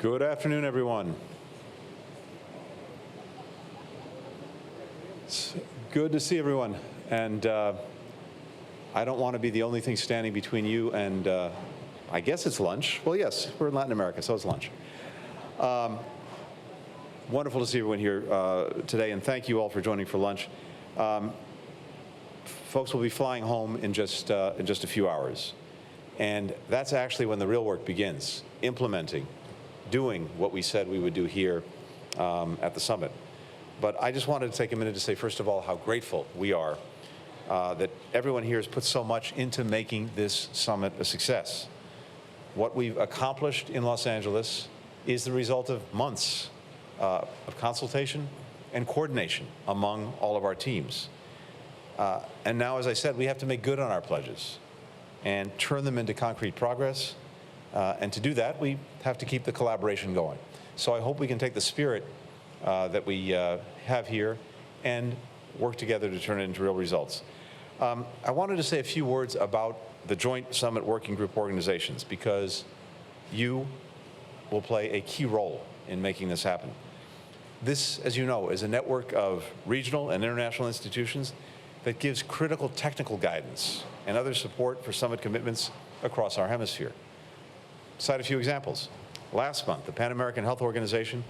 Good afternoon, everyone. It's good to see everyone. And I don't want to be the only thing standing between you and, I guess it's lunch. Well, yes, we're in Latin America, so it's lunch. Wonderful to see everyone here today, and thank you all for joining for lunch. Folks will be flying home in just a few hours. And that's actually when the real work begins, implementing, doing what we said we would do here at the summit. But I just wanted to take a minute to say, first of all, how grateful we are that everyone here has put so much into making this summit a success. What we've accomplished in Los Angeles is the result of months of consultation and coordination among all of our teams. And now, as I said, we have to make good on our pledges and turn them into concrete progress. And to do that, we have to keep the collaboration going. So I hope we can take the spirit that we have here and work together to turn it into real results. I wanted to say a few words about the Joint Summit Working Group organizations, because you will play a key role in making this happen. This, as you know, is a network of regional and international institutions that gives critical technical guidance and other support for summit commitments across our hemisphere. Cite a few examples. Last month, the Pan American Health Organization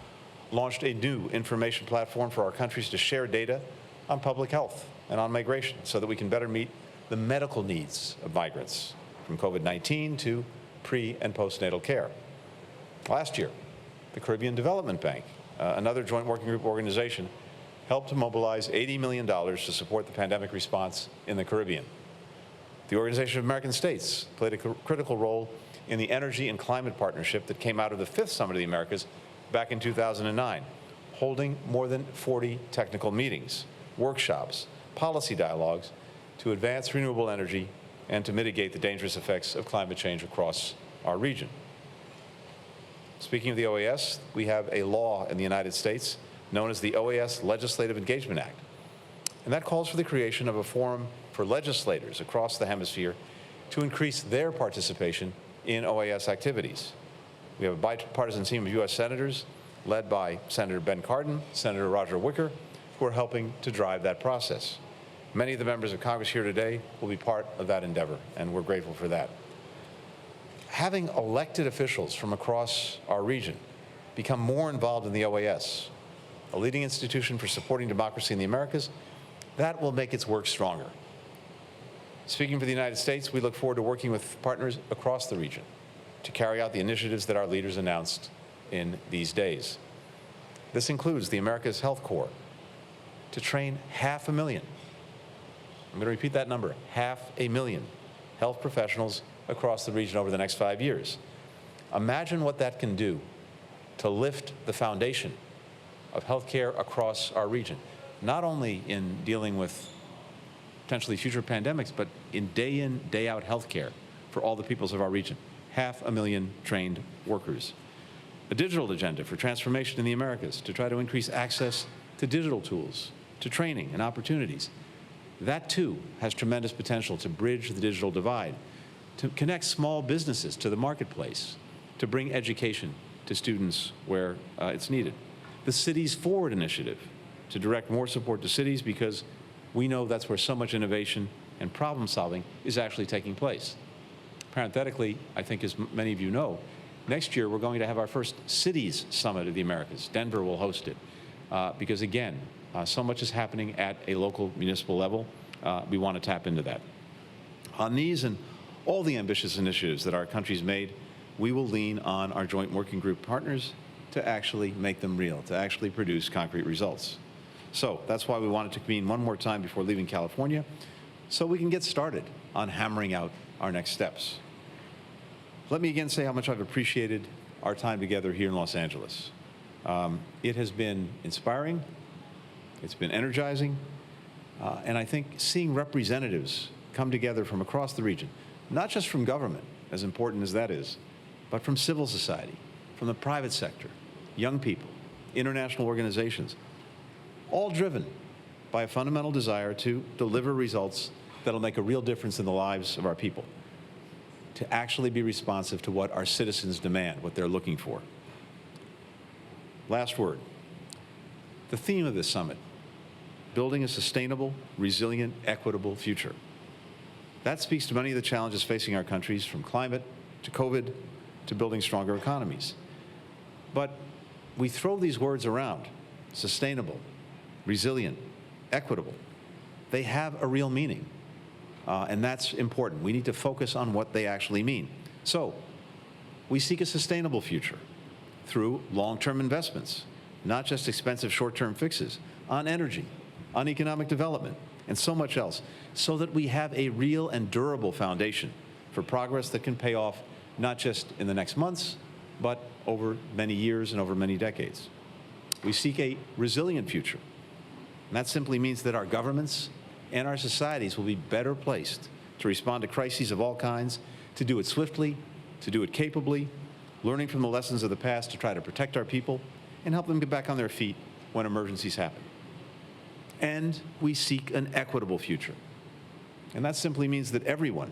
launched a new information platform for our countries to share data on public health and on migration so that we can better meet the medical needs of migrants, from COVID-19 to pre- and postnatal care. Last year, the Caribbean Development Bank, another Joint Working Group organization, helped to mobilize $80 million to support the pandemic response in the Caribbean. The Organization of American States played a critical role in the Energy and Climate Partnership that came out of the 5th Summit of the Americas back in 2009, holding more than 40 technical meetings, workshops, policy dialogues to advance renewable energy and to mitigate the dangerous effects of climate change across our region. Speaking of the OAS, we have a law in the United States known as the OAS Legislative Engagement Act. And that calls for the creation of a forum for legislators across the hemisphere to increase their participation in OAS activities. We have a bipartisan team of U.S. senators led by Senator Ben Cardin, Senator Roger Wicker, who are helping to drive that process. Many of the members of Congress here today will be part of that endeavor, and we're grateful for that. Having elected officials from across our region become more involved in the OAS, a leading institution for supporting democracy in the Americas, that will make its work stronger. Speaking for the United States, we look forward to working with partners across the region to carry out the initiatives that our leaders announced in these days. This includes the America's Health Corps to train 500,000, I'm going to repeat that number, 500,000 health professionals across the region over the next 5 years. Imagine what that can do to lift the foundation of healthcare across our region, not only in dealing with potentially future pandemics, but in, day out healthcare for all the peoples of our region. 500,000 trained workers. A digital agenda for transformation in the Americas to try to increase access to digital tools, to training and opportunities. That too has tremendous potential to bridge the digital divide, to connect small businesses to the marketplace, to bring education to students where it's needed. The Cities Forward initiative to direct more support to cities, because we know that's where so much innovation and problem solving is actually taking place. Parenthetically, I think as many of you know, next year we're going to have our first Cities Summit of the Americas. Denver will host it because, again, so much is happening at a local municipal level. We want to tap into that. On these and all the ambitious initiatives that our country's made, we will lean on our Joint Working Group partners to actually make them real, to actually produce concrete results. So that's why we wanted to convene one more time before leaving California, so we can get started on hammering out our next steps. Let me again say how much I've appreciated our time together here in Los Angeles. It has been inspiring, it's been energizing, and I think seeing representatives come together from across the region, not just from government, as important as that is, but from civil society, from the private sector, young people, international organizations, all driven by a fundamental desire to deliver results that'll make a real difference in the lives of our people, to actually be responsive to what our citizens demand, what they're looking for. last word. The theme of this summit, building a sustainable, resilient, equitable future. That speaks to many of the challenges facing our countries, from climate to COVID to building stronger economies. But we throw these words around: sustainable, resilient, equitable. They have a real meaning, and that's important. We need to focus on what they actually mean. So, we seek a sustainable future through long-term investments, not just expensive short-term fixes, on energy, on economic development, and so much else, so that we have a real and durable foundation for progress that can pay off not just in the next months, but over many years and over many decades. We seek a resilient future, and that simply means that our governments and our societies will be better placed to respond to crises of all kinds, to do it swiftly, to do it capably, learning from the lessons of the past to try to protect our people and help them get back on their feet when emergencies happen. And we seek an equitable future. And that simply means that everyone,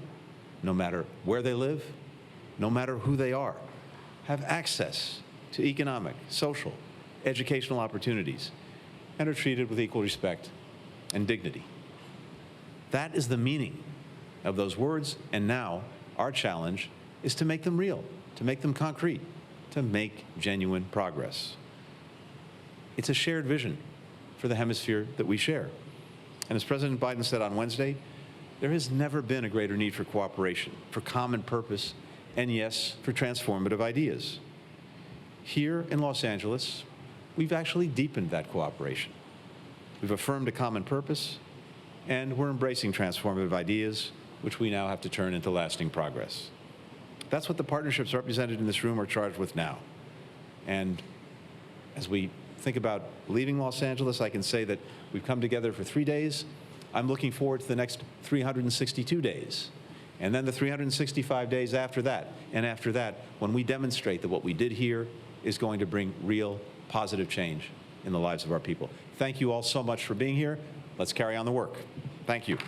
no matter where they live, no matter who they are, have access to economic, social, educational opportunities and are treated with equal respect and dignity. That is the meaning of those words, and now our challenge is to make them real, to make them concrete, to make genuine progress. It's a shared vision for the hemisphere that we share. And as President Biden said on Wednesday, there has never been a greater need for cooperation, for common purpose, and yes, for transformative ideas. Here in Los Angeles, we've actually deepened that cooperation. We've affirmed a common purpose, and we're embracing transformative ideas, which we now have to turn into lasting progress. That's what the partnerships represented in this room are charged with now. And as we think about leaving Los Angeles, I can say that we've come together for 3 days. I'm looking forward to the next 362 days. And then the 365 days after that, and after that, when we demonstrate that what we did here is going to bring real positive change in the lives of our people. Thank you all so much for being here. Let's carry on the work. Thank you.